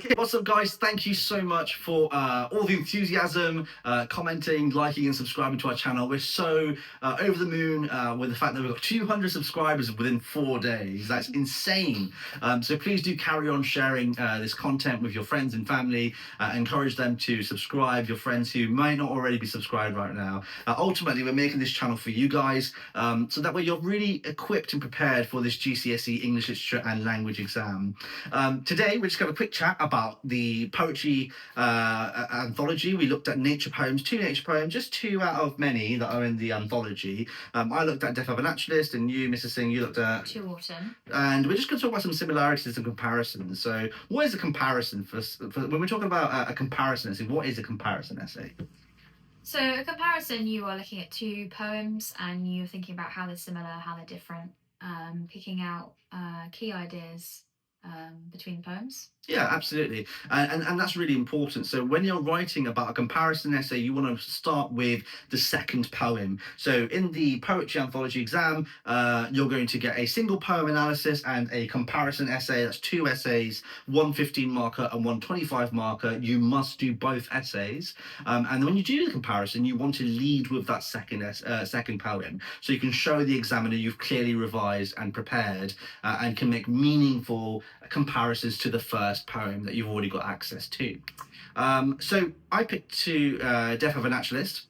Okay, what's up, guys? Thank you so much for all the enthusiasm, commenting, liking, and subscribing to our channel. We're so over the moon with the fact that we've got 200 subscribers within 4 days. That's insane. So please do carry on sharing this content with your friends and family. Encourage them to subscribe, your friends who might not already be subscribed right now. Ultimately, we're making this channel for you guys, so that way you're really equipped and prepared for this GCSE English Literature and Language exam. Today, we're just going to have a quick chat about the poetry anthology. We looked at nature poems, 2 nature poems, just 2 out of many that are in the anthology. I looked at Death of a Naturalist, and you, Mrs. Singh, you looked at To Autumn. And we're just going to talk about some similarities and comparisons. So, what is a comparison for when we're talking about a comparison essay? What is a comparison essay? So a comparison, you are looking at 2 poems and you're thinking about how they're similar, how they're different, picking out key ideas between the poems. Yeah, absolutely. And that's really important. So when you're writing about a comparison essay, you want to start with the second poem. So in the poetry anthology exam, you're going to get a single poem analysis and a comparison essay. That's 2 essays, one 15 marker and one 25 marker. You must do both essays. And when you do the comparison, you want to lead with that second poem. So you can show the examiner you've clearly revised and prepared and can make meaningful comparisons to the first poem that you've already got access to. So I picked Death of a Naturalist.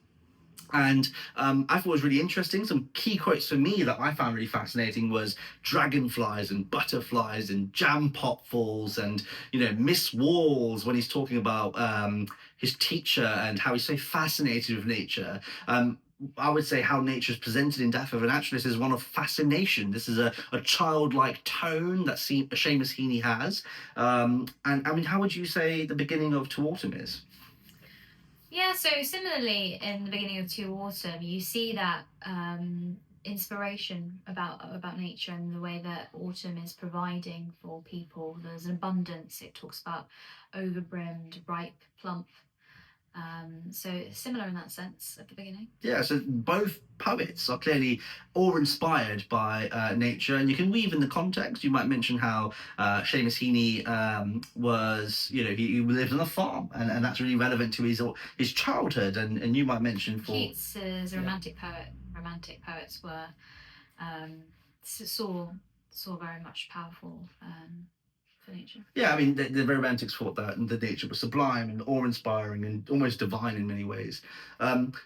And I thought it was really interesting. Some key quotes for me that I found really fascinating was dragonflies and butterflies and jam potfuls and, Miss Walls when he's talking about his teacher and how he's so fascinated with nature. I would say how nature is presented in Death of a Naturalist is one of fascination. This is a childlike tone that Seamus Heaney has. And I mean, how would you say the beginning of To Autumn is? Yeah, so similarly in the beginning of To Autumn, you see that inspiration about nature and the way that autumn is providing for people. There's an abundance. It talks about overbrimmed, ripe, plump. So similar in that sense at the beginning. Yeah, so both poets are clearly awe-inspired by nature, and you can weave in the context. You might mention how Seamus Heaney was, he lived on a farm, and that's really relevant to his childhood. And you might mention Keats is a romantic poet. Romantic poets were saw very much powerful. For nature. Yeah, I mean, the Romantics thought that the nature was sublime and awe-inspiring and almost divine in many ways.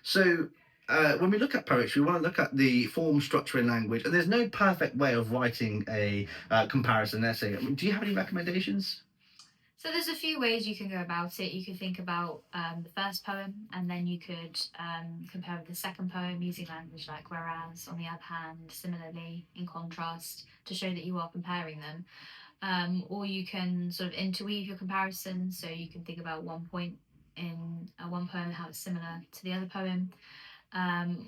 So when we look at poetry, we want to look at the form, structure, and language. And there's no perfect way of writing a comparison essay. I mean, do you have any recommendations? So there's a few ways you can go about it. You could think about the first poem, and then you could compare with the second poem using language like whereas, on the other hand, similarly, in contrast, to show that you are comparing them. Or you can sort of interweave your comparison, so you can think about one point in one poem, how it's similar to the other poem.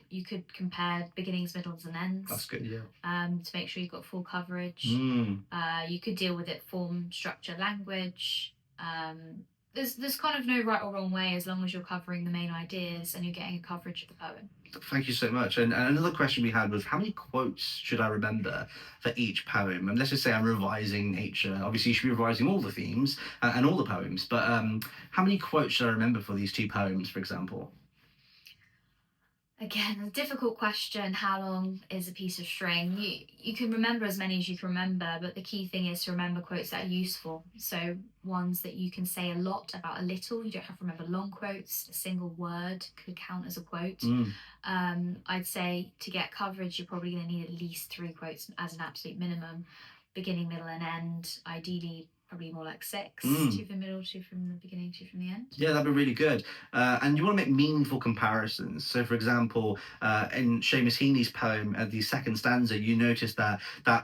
You could compare beginnings, middles, and ends. That's good, yeah. To make sure you've got full coverage. You could deal with it form, structure, language. There's kind of no right or wrong way as long as you're covering the main ideas and you're getting a coverage of the poem. Thank you so much. And another question we had was, how many quotes should I remember for each poem? And let's just say I'm revising nature. Obviously, you should be revising all the themes and all the poems. But how many quotes should I remember for these 2 poems, for example? Again, a difficult question. How long is a piece of string? You can remember as many as you can remember, but the key thing is to remember quotes that are useful. So ones that you can say a lot about a little. You don't have to remember long quotes. A single word could count as a quote. I'd say to get coverage, you're probably going to need at least 3 quotes as an absolute minimum. Beginning, middle, and end. Ideally, probably more like 6. 2 from the middle, 2 from the beginning, 2 from the end. Yeah, that'd be really good. And you want to make meaningful comparisons. So, for example, in Seamus Heaney's poem, the second stanza, you notice that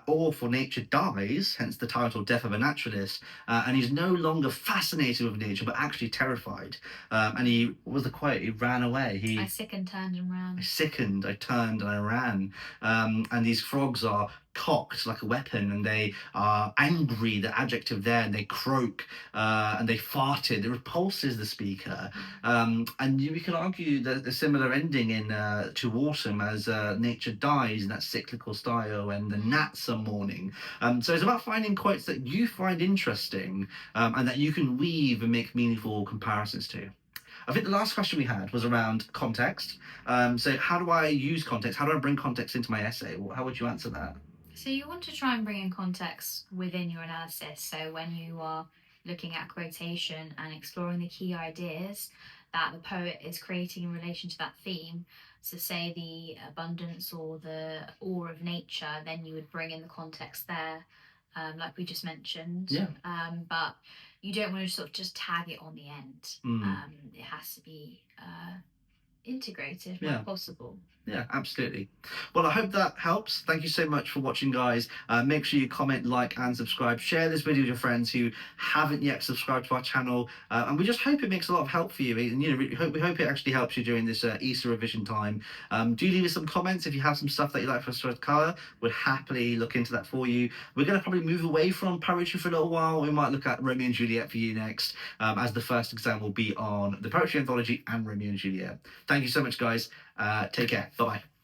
awful nature dies, hence the title Death of a Naturalist, and he's no longer fascinated with nature, but actually terrified. And what was the quote? He ran away. I sickened, turned, and ran. I sickened, I turned, and I ran. And these frogs are cocked like a weapon, and they are angry, the adjective there, and they croak, and they farted. It repulses the speaker. And we can argue that the similar ending in To Autumn, as nature dies in that cyclical style, and the gnats are mourning. So it's about finding quotes that you find interesting, and that you can weave and make meaningful comparisons to. I think the last question we had was around context. So how do I use context? How do I bring context into my essay? How would you answer that? So you want to try and bring in context within your analysis. So when you are looking at quotation and exploring the key ideas that the poet is creating in relation to that theme, so say the abundance or the awe of nature, then you would bring in the context there, like we just mentioned. Yeah. But you don't want to sort of just tag it on the end. It has to be integrated where Yeah. possible. Yeah, absolutely. Well, I hope that helps. Thank you so much for watching, guys. Make sure you comment, like, and subscribe. Share this video with your friends who haven't yet subscribed to our channel. And we just hope it makes a lot of help for you. And, you know, we hope it actually helps you during this Easter revision time. Do leave us some comments if you have some stuff that you'd like for us to cover. We'd happily look into that for you. We're going to probably move away from poetry for a little while. We might look at Romeo and Juliet for you next, as the first exam will be on the poetry anthology and Romeo and Juliet. Thank you so much, guys. Take care. Bye-bye.